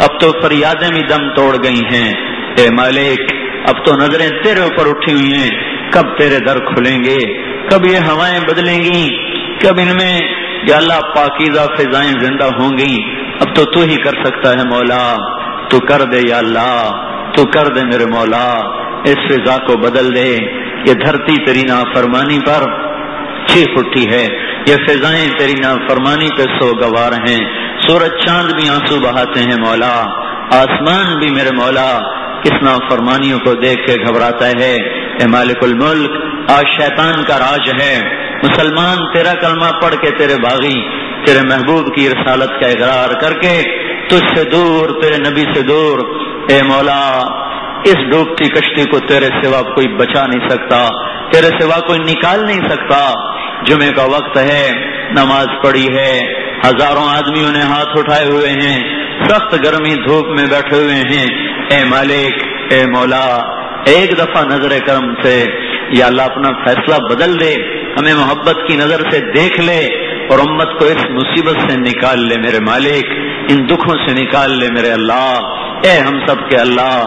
اب تو فریادیں بھی دم توڑ گئی ہیں، اے مالک اب تو نظریں تیرے اوپر اٹھی ہوئی ہیں، کب تیرے در کھلیں گے، کب یہ ہوائیں بدلیں گی، کب ان میں یا اللہ پاکیزہ فضائیں زندہ ہوں گی، اب تو ہی کر سکتا ہے مولا، تو کر دے یا اللہ، تو کر دے میرے مولا، اس فضا کو بدل دے، یہ دھرتی تیری نافرمانی پر چیخ اٹھی ہے، یہ فضائیں تیری نافرمانی پہ سوگوار ہیں، سورج چاند بھی آنسو بہاتے ہیں مولا، آسمان بھی میرے مولا کس نافرمانیوں کو دیکھ کے گھبراتا ہے، اے مالک الملک آج شیطان کا راج ہے، مسلمان تیرا کلمہ پڑھ کے تیرے باغی، تیرے محبوب کی رسالت کا اقرار کر کے تجھ سے دور، تیرے نبی سے دور، اے مولا اس ڈوبتی کشتی کو تیرے سوا کوئی بچا نہیں سکتا، تیرے سوا کوئی نکال نہیں سکتا۔ جمعے کا وقت ہے، نماز پڑھی ہے، ہزاروں آدمیوں نے ہاتھ اٹھائے ہوئے ہیں، سخت گرمی دھوپ میں بیٹھے ہوئے ہیں، اے مالک اے مولا ایک دفعہ نظر کرم سے یا اللہ اپنا فیصلہ بدل دے، ہمیں محبت کی نظر سے دیکھ لے اور امت کو اس مصیبت سے نکال لے میرے مالک، ان دکھوں سے نکال لے میرے اللہ، اے ہم سب کے اللہ،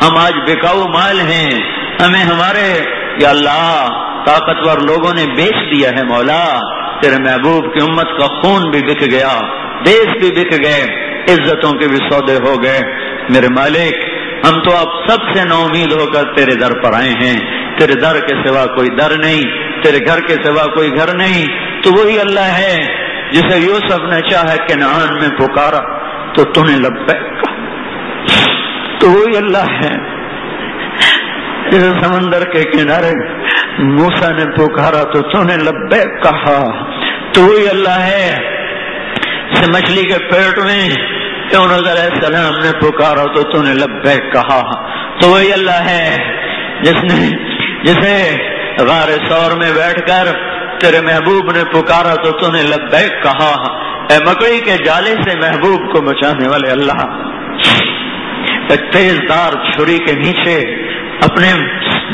ہم آج بکاؤ مال ہیں، ہمیں ہمارے یا اللہ طاقتور لوگوں نے بیچ دیا ہے مولا، تیرے محبوب کی امت کا خون بھی بک گیا، دیش بھی بک گئے، عزتوں کے بھی سودے ہو گئے. میرے مالک ہم تو اب سب سے نا امید ہو کر تیرے در پر آئے ہیں. تیرے در کے سوا کوئی در نہیں, تیرے گھر کے سوا کوئی گھر نہیں. تو وہی اللہ ہے جسے یوسف نے چاہے کنعان میں پکارا تو تو نے لبیک کہا. تو وہی اللہ ہے جسے سمندر کے کنارے موسیٰ نے پکارا تو تو نے لبیک کہا. تو وہی اللہ ہے جسے مچھلی کے پیٹ میں یونس علیہ السلام نے پکارا تو تو نے لبیک کہا. تو وہی اللہ ہے جسے غار ثور میں بیٹھ کر تیرے محبوب نے پکارا تو تو نے لبیک کہا. اے مکڑی کے جالے سے محبوب کو بچانے والے اللہ, ایک تیز دار چھری کے نیچے اپنے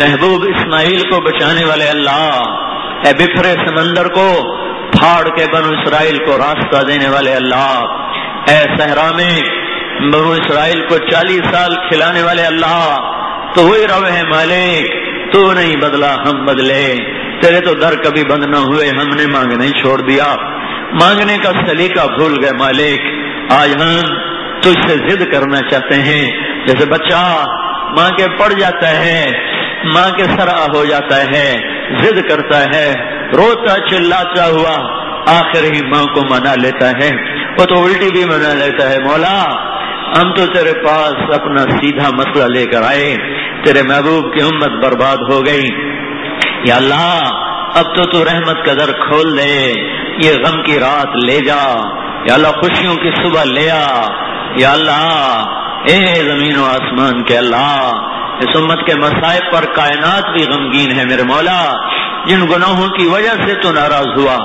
محبوب اسماعیل کو بچانے والے اللہ, اے بکھرے سمندر کو پھاڑ کے بنو اسرائیل کو راستہ دینے والے اللہ, اے صحرا میں بنو اسرائیل کو 40 سال کھلانے والے اللہ. تو وہی رب ہے مالک, تو نہیں بدلا ہم بدلے. تیرے تو در کبھی بند نہ ہوئے, ہم نے مانگنا ہی چھوڑ دیا, مانگنے کا سلیقہ بھول گئے مالک. آج ہم تجھ سے ضد کرنا چاہتے ہیں جیسے بچہ ماں کے پڑ جاتا ہے, ماں کے سرا ہو جاتا ہے, ضد کرتا ہے, روتا چلاتا ہوا آخر ہی ماں کو منا لیتا ہے, وہ تو الٹی بھی منا لیتا ہے. مولا ہم تو تیرے پاس اپنا سیدھا مسئلہ لے کر آئے, تیرے محبوب کی امت برباد ہو گئی. یا اللہ اب تو رحمت کا در کھول دے, یہ غم کی رات لے جا. یا اللہ خوشیوں کی صبح لے آ. یا اللہ اے زمین و آسمان کے اللہ, اس امت کے مصائب پر کائنات بھی غمگین ہے میرے مولا. جن گناہوں کی وجہ سے تو ناراض ہوا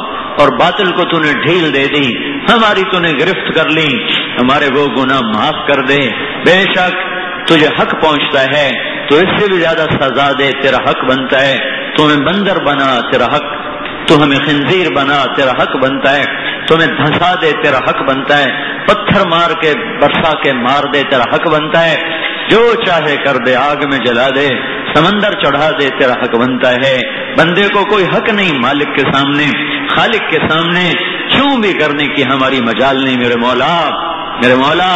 اور باطل کو تو نے ڈھیل دے دی, ہماری تو نے گرفت کر لی, ہمارے وہ گناہ معاف کر دے. بے شک تجھے حق پہنچتا ہے تو اس سے بھی زیادہ سزا دے, تیرا حق بنتا ہے. تو ہمیں بندر بنا, تیرا حق. تو ہمیں خنزیر بنا, تیرا حق بنتا ہے. تو ہمیں دھنسا دے, تیرا حق بنتا ہے. پتھر مار کے برسا کے مار دے, تیرا حق بنتا ہے. جو چاہے کر دے, آگ میں جلا دے, سمندر چڑھا دے, تیرا حق بنتا ہے. بندے کو کوئی حق نہیں مالک کے سامنے, خالق کے سامنے کیوں بھی کرنے کی ہماری مجال نہیں میرے مولا. میرے مولا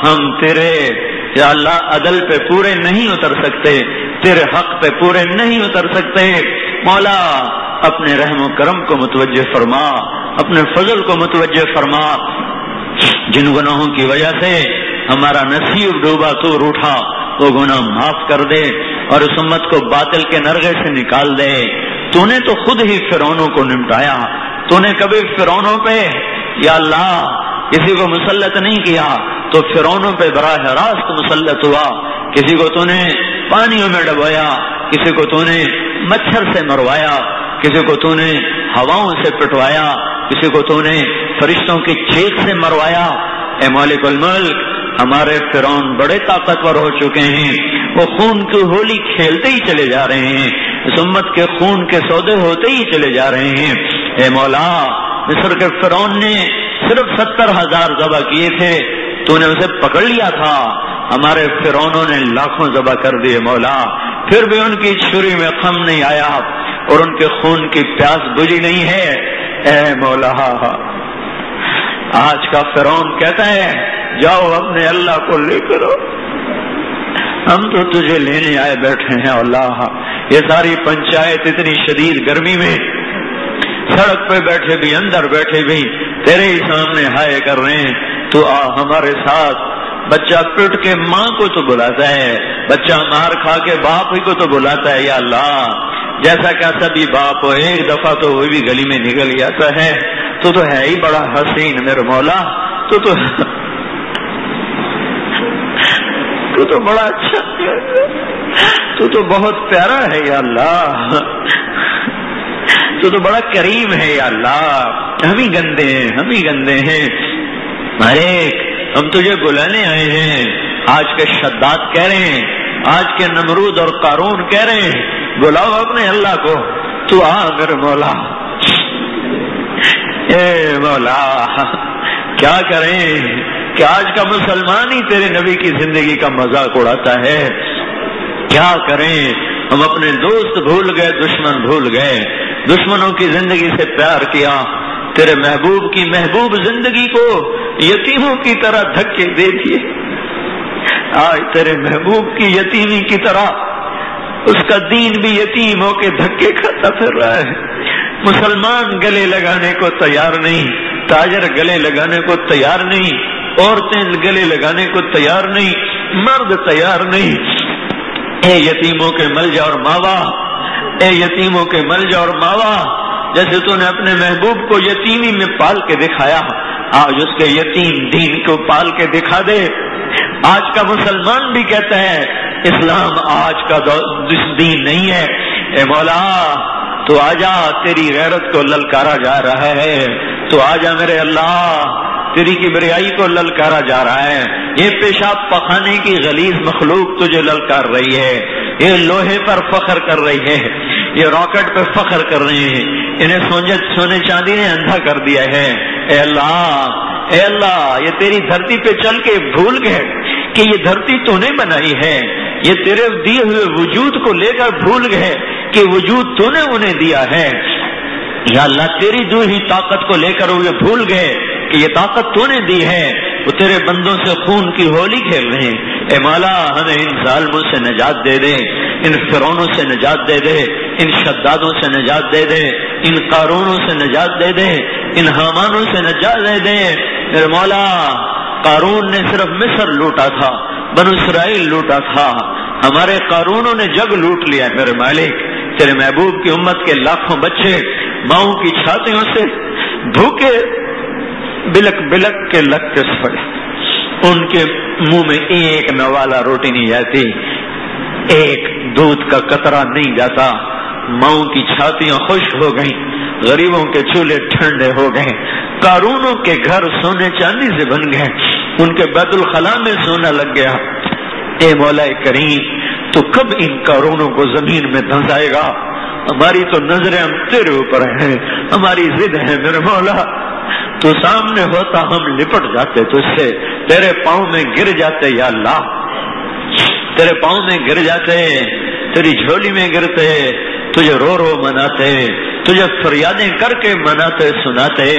ہم تیرے یا اللہ عدل پہ پورے نہیں اتر سکتے, تیرے حق پہ پورے نہیں اتر سکتے. مولا اپنے رحم و کرم کو متوجہ فرما, اپنے فضل کو متوجہ فرما. جن گناہوں کی وجہ سے ہمارا نصیب ڈوبا تو روٹھا, وہ گناہ معاف کر دے اور اس امت کو باطل کے نرغے سے نکال دے. تو نے تو خود ہی فرعونوں کو نمٹایا, تو نے کبھی فرعونوں پہ یا اللہ کسی کو مسلط نہیں کیا, تو فرعونوں پہ براہ راست مسلط ہوا. کسی کو تو نے پانیوں میں ڈبویا, کسی کو تو نے مچھر سے مروایا, کسی کو تو نے ہواؤں سے پٹوایا, کسی کو تو نے فرشتوں کی چیخ سے مروایا. اے مالک الملک ہمارے فرعون بڑے طاقتور ہو چکے ہیں, وہ خون کی ہولی کھیلتے ہی چلے جا رہے ہیں, اس امت کے خون کے سودے ہوتے ہی چلے جا رہے ہیں. اے مولا مصر کے فرعون نے صرف 70,000 ذبح کیے تھے, تو نے اسے پکڑ لیا تھا. ہمارے فرعونوں نے لاکھوں ذبح کر دیے مولا, پھر بھی ان کی چھری میں خم نہیں آیا اور ان کے خون کی پیاس بجھی نہیں ہے. اے مولا آج کا فرعون کہتا ہے جاؤ اپنے اللہ کو لے کرو, ہم تو تجھے لینے آئے بیٹھے ہیں. اللہ یہ ساری پنچایت اتنی شدید گرمی میں سڑک پہ بیٹھے بھی اندر بیٹھے بھی تیرے ہی سامنے ہائے کر رہے ہیں, تو آ ہمارے ساتھ. بچہ پٹ کے ماں کو تو بلاتا ہے, بچہ مار کھا کے باپ ہی کو تو بلاتا ہے. یا اللہ جیسا کہ سبھی باپ ہو, ایک دفعہ تو وہ بھی گلی میں نکل جاتا ہے. تو ہے ہی بڑا حسین میرے مولا, تو بڑا اچھا, تو بہت پیارا ہے یا اللہ, تو بڑا کریم ہے یا اللہ. ہم ہی گندے ہیں. ارے ہم تجھے بلانے آئے ہیں. آج کے شداد کہہ رہے ہیں, آج کے نمرود اور قارون کہہ رہے ہیں بلاؤ اپنے اللہ کو. تو آ میرے مولا. اے مولا کیا کریں کہ آج کا مسلمان ہی تیرے نبی کی زندگی کا مذاق اڑاتا ہے. کیا کریں, ہم اپنے دوست بھول گئے, دشمن بھول گئے, دشمنوں کی زندگی سے پیار کیا, تیرے محبوب کی محبوب زندگی کو یتیموں کی طرح دھکے دے دیے. آج تیرے محبوب کی یتیمی کی طرح اس کا دین بھی یتیم ہو کے دھکے کھاتا پھر رہا ہے. مسلمان گلے لگانے کو تیار نہیں، تاجر گلے لگانے کو تیار نہیں، عورتیں گلے لگانے کو تیار نہیں، مرد تیار نہیں. اے یتیموں کے ملجا اور ماوا، اے یتیموں کے ملجا اور ماوا، جیسے تو نے اپنے محبوب کو یتیمی میں پال کے دکھایا، آج اس کے یتیم دین کو پال کے دکھا دے. آج کا مسلمان بھی کہتا ہے اسلام آج کا دین نہیں ہے. اے مولا تو آجا، تیری غیرت کو للکارا جا رہا ہے. تو آجا میرے اللہ، تیری کبریائی کو للکارا جا رہا ہے. یہ پیشاب پخانے کی غلیظ مخلوق تجھے للکار رہی ہے. یہ لوہے پر فخر کر رہی ہے، یہ راکٹ پر فخر کر رہے ہیں. انہیں سونے چاندی نے اندھا کر دیا ہے. اے اللہ، اے اللہ، یہ تیری دھرتی پہ چل کے بھول گئے کہ یہ دھرتی تو نے بنائی ہے. یہ تیرے دیے ہوئے وجود کو لے کر بھول گئے کہ وجود تو نے انہیں دیا ہے. یا اللہ، تیری دی ہوئی طاقت کو لے کر وہ بھول گئے کہ یہ طاقت تو نے دی ہے. وہ تیرے بندوں سے خون کی ہولی کھیل رہے ہیں. اے مولا، ہمیں ان ظالموں سے نجات دے دے، ان فرعونوں سے نجات دے دے، ان شدادوں سے نجات دے دے، ان قارونوں سے نجات دے دے، ان حامانوں سے نجات دے دے. میرے مولا، قارون نے صرف مصر لوٹا تھا، بنو اسرائیل لوٹا تھا، ہمارے قارونوں نے جگ لوٹ لیا. میرے مالک، تیرے محبوب کی امت کے لاکھوں بچے ماؤں کی چھاتیوں سے بھوکے بلک بلک کے لگتے پڑے. ان کے منہ میں ایک نوالا روٹی نہیں جاتی، ایک دودھ کا قطرہ نہیں جاتا. ماؤں کی چھاتیاں خشک ہو گئیں، غریبوں کے چولہے ٹھنڈے ہو گئے. قارونوں کے گھر سونے چاندی سے بن گئے، ان کے بیت الخلاء میں سونا لگ گیا. اے مولا کریم، تو کب ان قارونوں کو زمین میں دھنسائے گا؟ ہماری تو نظریں ہم تیرے اوپر ہیں، ہماری ضد ہے. میرے مولا، تو سامنے ہوتا ہم لپٹ جاتے تجھ سے، تیرے پاؤں میں گر جاتے. یا اللہ، تیرے پاؤں میں گر جاتے، تیری جھولی میں گرتے، تجھے رو رو مناتے، تجھے فریادیں کر کے مناتے سناتے.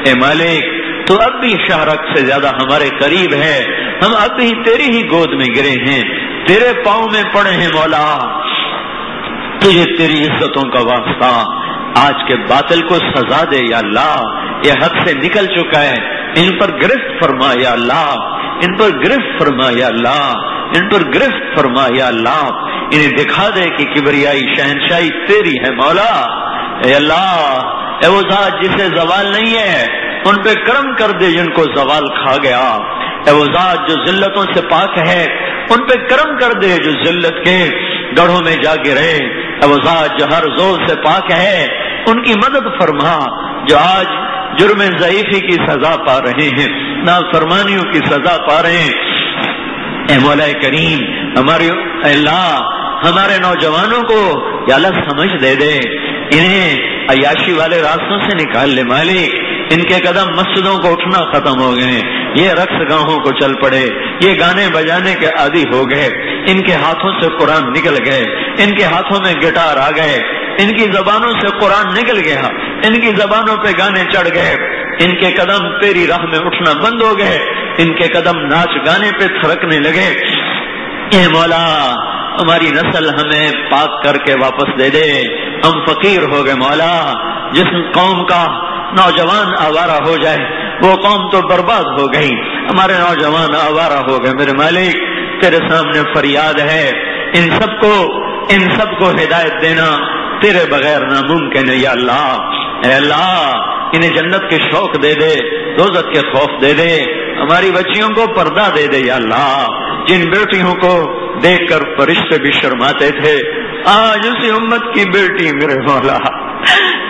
اے مالک، تو اب بھی شہرک سے زیادہ ہمارے قریب ہے. ہم اب بھی تیری ہی گود میں گرے ہیں، تیرے پاؤں میں پڑے ہیں. مولا، تجھے تیری عزتوں کا واسطہ آج کے باطل کو سزا دے. یا اللہ، یہ حد سے نکل چکا ہے، ان پر گرفت فرما. یا اللہ، ان پر گرفت فرما. یا اللہ، ان پر گرفت فرما. یا اللہ، انہیں دکھا دے کہ کبریائی شہنشاہی تیری ہے. مولا، اے اللہ، اے وہ ذات جسے زوال نہیں ہے، ان پہ کرم کر دے جن کو زوال کھا گیا. اے وہ ذات جو ذلتوں سے پاک ہے، ان پہ کرم کر دے جو ذلت کے گڑھوں میں جا گرے. اے وہ ذات جو ہر زور سے پاک ہے، ان کی مدد فرما جو آج جرم ضعیفی کی سزا پا رہے ہیں، نافرمانیوں کی سزا پا رہے ہیں. اے مولا کریم، ہمارے اللہ، ہمارے نوجوانوں کو یا اللہ سمجھ دے دے، انہیں عیاشی والے راستوں سے نکال لے. مالک، ان کے قدم مسجدوں کو اٹھنا ختم ہو گئے، یہ رقص گاہوں کو چل پڑے، یہ گانے بجانے کے عادی ہو گئے. ان کے ہاتھوں سے قرآن نکل گئے، ان کے ہاتھوں میں گٹار آ گئے، ان کی زبانوں سے قرآن نکل گیا، ان کی زبانوں پہ گانے چڑھ گئے. ان کے قدم تیری راہ میں اٹھنا بند ہو گئے، ان کے قدم ناچ گانے پہ تھرکنے لگے. اے مولا، ہماری نسل ہمیں پاک کر کے واپس دے دے. ہم فقیر ہو گئے. مولا، جس قوم کا نوجوان آوارہ ہو جائے وہ قوم تو برباد ہو گئی. ہمارے نوجوان آوارہ ہو گئے. میرے مالک، تیرے سامنے فریاد ہے، ان سب کو ہدایت دینا تیرے بغیر ناممکن ہے. یا اللہ، اے اللہ، انہیں جنت کے شوق دے دے، دوزخ کے خوف دے دے. ہماری بچیوں کو پردہ دے دے. یا اللہ، جن بیٹیوں کو دیکھ کر فرشتے بھی شرماتے تھے، آج اسی امت کی بیٹی میرے مولا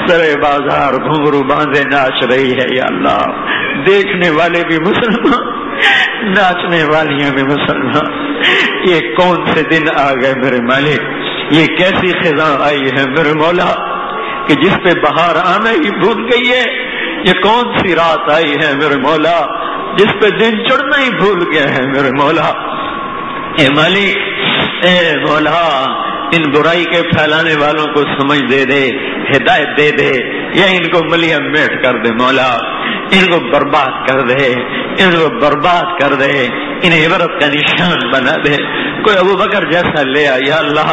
سرے بازار گھنگرو باندھے ناچ رہی ہے. یا اللہ، دیکھنے والے بھی مسلمان، ناچنے والیاں بھی مسلمان. یہ کون سے دن آ گئے میرے مالک؟ یہ کیسی خزاں آئی ہے میرے مولا کہ جس پہ بہار آنا ہی بھول گئی ہے؟ یہ کون سی رات آئی ہے میرے مولا جس پہ دن چڑھنا ہی بھول گیا ہے میرے مولا؟ اے مالک، اے مولا، ان برائی کے پھیلانے والوں کو سمجھ دے دے، ہدایت دے دے، یا ان کو ملیا میٹ کر دے مولا، ان کو برباد کر دے، ان کو برباد کر دے، انہیں عبرت کا نشان بنا دے۔ کوئی ابو بکر جیسا لے آ یا اللہ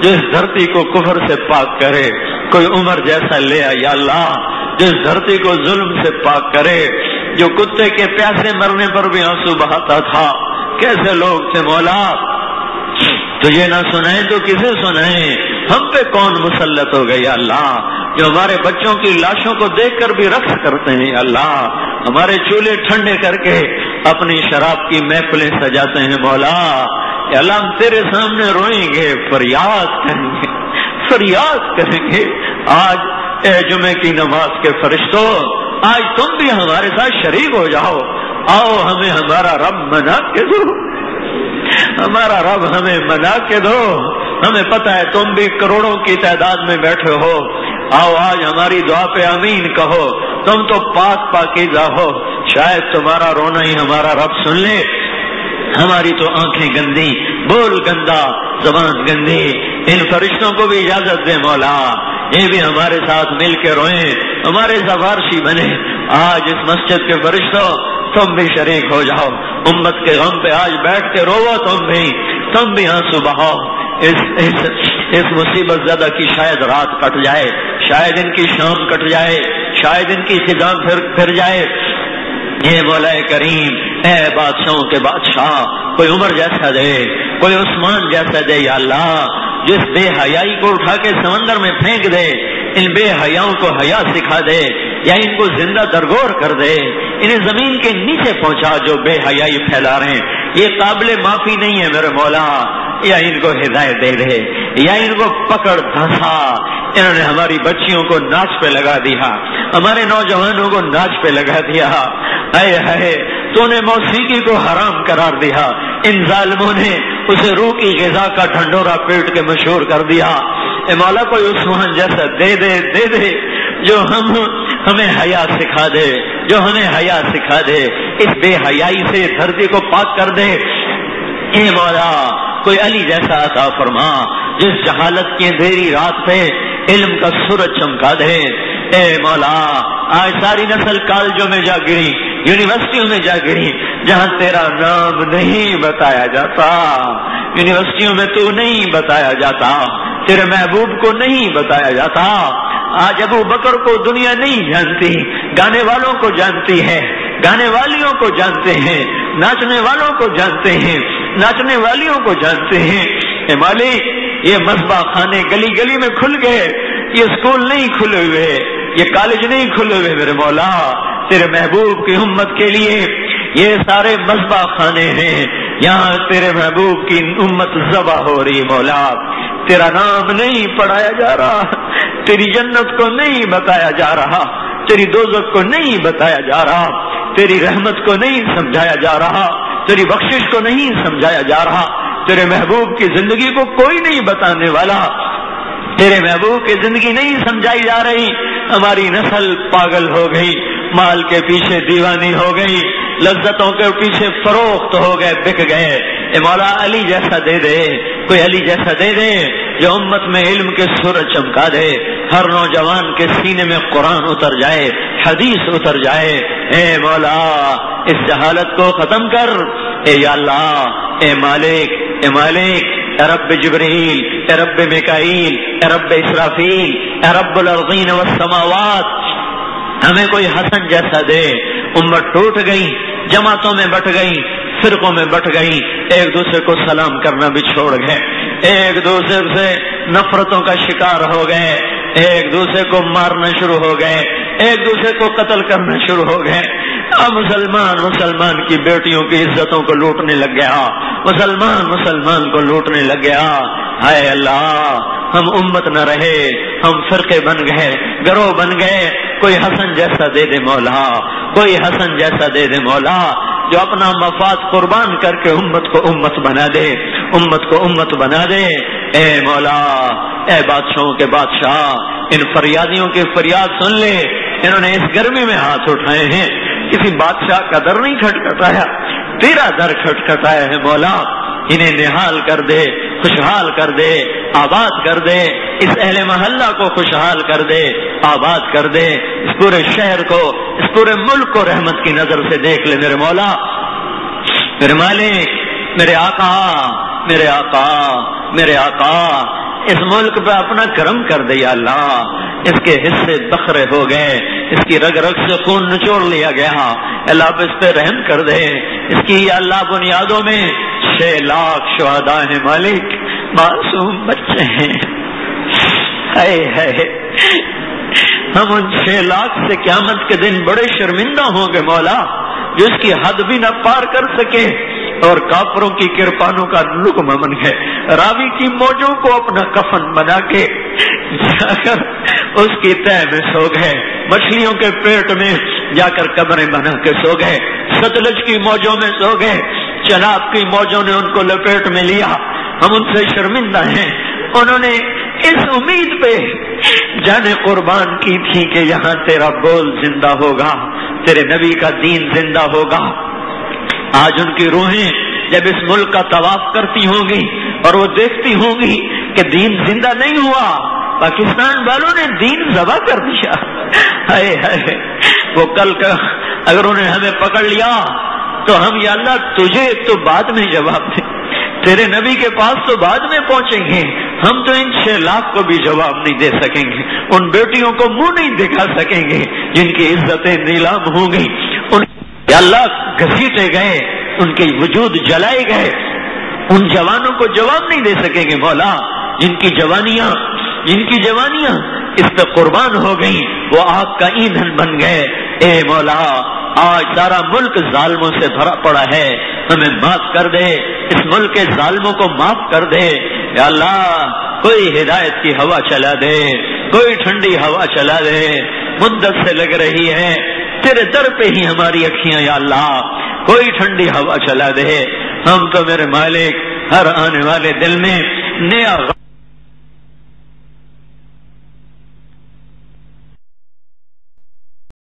جو اس دھرتی کو کفر سے پاک کرے، کوئی عمر جیسا لے آ یا اللہ جو اس دھرتی کو ظلم سے پاک کرے، جو کتے کے پیاسے مرنے پر بھی آنسو بہاتا تھا۔ کیسے لوگ تھے مولا، تجھے نہ سنائیں تو کسے سنائیں؟ ہم پہ کون مسلط ہو گئی اللہ، جو ہمارے بچوں کی لاشوں کو دیکھ کر بھی رقص کرتے ہیں اللہ، ہمارے چولہے ٹھنڈے کر کے اپنی شراب کی محفلیں سجاتے ہیں مولا۔ یا اللہ ہم تیرے سامنے روئیں گے، فریاد کریں گے، فریاد کریں گے۔ آج اے جمعے کی نماز کے فرشتوں، آج تم بھی ہمارے ساتھ شریک ہو جاؤ، آؤ ہمیں ہمارا رب منا کے دو، ہمارا رب ہمیں منا کے دو۔ ہمیں پتہ ہے تم بھی کروڑوں کی تعداد میں بیٹھے ہو، آؤ آج ہماری دعا پہ آمین کہو۔ تم تو پاک پاکیزہ ہو، شاید تمہارا رونا ہی ہمارا رب سن لے۔ ہماری تو آنکھیں گندی، بول گندا، زبان گندی، ان فرشتوں کو بھی اجازت دے مولا، یہ بھی ہمارے ساتھ مل کے روئیں، ہمارے سفارشی بنے۔ آج اس مسجد کے فرشتوں تم بھی شریک ہو جاؤ، امت کے غم پہ آج بیٹھ کے رو، تم بھی آنسو بہاؤ۔ اس مصیبت زدہ کی شاید رات کٹ جائے، شاید ان کی شام کٹ جائے، شاید ان کی خزاں پھر جائے۔ اے مولا کریم، اے بادشاہوں کے بادشاہ، کوئی عمر جیسا دے، کوئی عثمان جیسا دے یا اللہ، جس بے حیائی کو اٹھا کے سمندر میں پھینک دے، ان بے حیاؤں کو حیا سکھا دے، یا ان کو زندہ درگور کر دے، انہیں زمین کے نیچے پہنچا جو بے حیائی پھیلا رہے ہیں، یہ قابل معافی نہیں ہے میرے مولا، یا ان کو ہدایت دے دے، یا ان کو پکڑ دھنسا۔ انہوں نے ہماری بچیوں کو ناچ پہ لگا دیا، ہمارے نوجوانوں کو ناچ پہ لگا دیا، اے ہے تو نے موسیقی کو حرام قرار دیا، ان ظالموں نے اسے روح کی غذا کا ڈھنڈورا پیٹ کے مشہور کر دیا۔ اے مولا کوئی عثمان جیسا دے دے جو ہمیں حیا سکھا دے، جو ہمیں حیا سکھا دے، اس بے حیائی سے دھرتی کو پاک کر دے۔ اے مولا کوئی علی جیسا عطا فرما، جس جہالت کی اندھیری رات پہ علم کا سورج چمکا دے۔ اے مولا آج ساری نسل کالجوں میں جا گری، یونیورسٹیوں میں جا گری، جہاں تیرا نام نہیں بتایا جاتا، یونیورسٹیوں میں تو نہیں بتایا جاتا، تیرے محبوب کو نہیں بتایا جاتا۔ آج ابو بکر کو دنیا نہیں جانتی، گانے والوں کو جانتی ہے، گانے والیوں کو جانتے ہیں، ناچنے والوں کو جانتے ہیں، ناچنے والیوں کو جانتے ہیں۔ اے مالک یہ مذبح خانے گلی گلی میں کھل گئے، یہ اسکول نہیں کھلے ہوئے، یہ کالج نہیں کھلے ہوئے میرے مولا، تیرے محبوب کی امت کے لیے یہ سارے مذبح خانے ہیں، یہاں تیرے محبوب کی امت ذبح ہو رہی مولا، تیرا نام نہیں پڑھایا جا رہا، تیری جنت کو نہیں بتایا جا رہا، تیری دوزخ کو نہیں بتایا جا رہا، تیری رحمت کو نہیں سمجھایا جا رہا، تیری بخشش کو نہیں سمجھایا جا رہا، تیرے محبوب کی زندگی کو کوئی نہیں بتانے والا، تیرے محبوب کی زندگی نہیں سمجھائی جا رہی۔ ہماری نسل پاگل ہو گئی، مال کے پیچھے دیوانی ہو گئی، لذتوں کے پیچھے فروخت ہو گئے، بک گئے۔ اے مولا علی جیسا دے دے، کوئی علی جیسا دے دے جو امت میں علم کے سورج چمکا دے، ہر نوجوان کے سینے میں قرآن اتر جائے، حدیث اتر جائے۔ اے مولا اس جہالت کو ختم کر، اے یا اللہ، اے مالک، اے مالک، اے رب جبریل، اے رب میکائیل، اے رب اسرافیل، اے رب الارضین والسماوات، ہمیں کوئی حسن جیسا دے۔ امت ٹوٹ گئی، جماعتوں میں بٹ گئی، فرقوں میں بٹ گئی، ایک دوسرے کو سلام کرنا بھی چھوڑ گئے، ایک دوسرے سے نفرتوں کا شکار ہو گئے، ایک دوسرے کو مارنا شروع ہو گئے، ایک دوسرے کو قتل کرنا شروع ہو گئے۔ اب مسلمان کی بیٹیوں کی عزتوں کو لوٹنے لگ گیا، مسلمان کو لوٹنے لگ گیا۔ ہائے اللہ، ہم امت نہ رہے، ہم فرقے بن گئے، گروہ بن گئے۔ کوئی حسن جیسا دے دے مولا، کوئی حسن جیسا دے دے مولا، جو اپنا مفاد قربان کر کے امت کو امت بنا دے، امت کو امت بنا دے۔ اے مولا، اے بادشاہوں کے بادشاہ، ان فریادیوں کی فریاد سن لے۔ انہوں نے اس گرمی میں ہاتھ اٹھائے ہیں، کسی بادشاہ کا در نہیں کھٹکھٹایا، تیرا در کھٹکھٹایا ہے مولا، انہیں نہال کر دے، خوشحال کر دے، آباد کر دے، اس اہل محلہ کو خوشحال کر دے، آباد کر دے، اس پورے شہر کو، اس پورے ملک کو رحمت کی نظر سے دیکھ لے میرے مولا، میرے مالک، میرے آقا، میرے آقا، میرے آقا، اس ملک پہ اپنا کرم کر دے یا اللہ، اس کے حصے بکھرے ہو گئے، اس کی رگ رگ سے خون نچوڑ لیا گیا، اللہ آپ اس پہ رحم کر دے، اس کی یا اللہ بنیادوں میں 6 لاکھ شہداء ہیں مالک، معصوم بچے ہیں، ہائے ہائے، ہم ان 6 لاکھ سے قیامت کے دن بڑے شرمندہ ہوں گے مولا، جو اس کی حد بھی نہ پار کر سکے اور کافروں کی کرپانوں کا لقمہ بن گئے، راوی کی موجوں کو اپنا کفن بنا کے جا کر اس کی تہ میں سو گئے، مچھلیوں کے پیٹ میں جا کر قبریں بنا کے سو گئے، ستلج کی موجوں میں سو گئے، چناب کی موجوں نے ان کو لپیٹ میں لیا، ہم ان سے شرمندہ ہیں، انہوں نے اس امید پہ جانے قربان کی تھی کہ یہاں تیرا بول زندہ ہوگا، تیرے نبی کا دین زندہ ہوگا، آج ان کی روحیں جب اس ملک کا طواف کرتی ہوں گی اور وہ دیکھتی ہوں گی کہ دین زندہ نہیں ہوا، پاکستان والوں نے دین ذبح کر دیا، ہائے ہائے، وہ کل کا اگر انہیں ہمیں پکڑ لیا تو ہم یا اللہ تجھے تو بعد میں جواب دیں، تیرے نبی کے پاس تو بعد میں پہنچیں گے، ہم تو ان 6 لاکھ کو بھی جواب نہیں دے سکیں گے، ان بیٹیوں کو منہ نہیں دکھا سکیں گے جن کی عزتیں نیلام ہوں گی، ان یا اللہ گھسیٹے گئے، ان کے وجود جلائے گئے، ان جوانوں کو جواب نہیں دے سکیں گے مولا، جن کی جوانیاں اس پہ قربان ہو گئیں، وہ آگ کا ایندھن بن گئے، اے مولا آج سارا ملک ظالموں سے بھرا پڑا ہے، ہمیں معاف کر دے، اس ملک کے ظالموں کو معاف کر دے یا اللہ، کوئی ہدایت کی ہوا چلا دے، کوئی ٹھنڈی ہوا چلا دے، مدت سے لگ رہی ہے تیرے در پہ ہی ہماری اکھیاں یا اللہ، کوئی ٹھنڈی ہوا چلا دے، ہم تو میرے مالک ہر آنے والے دل میں نیا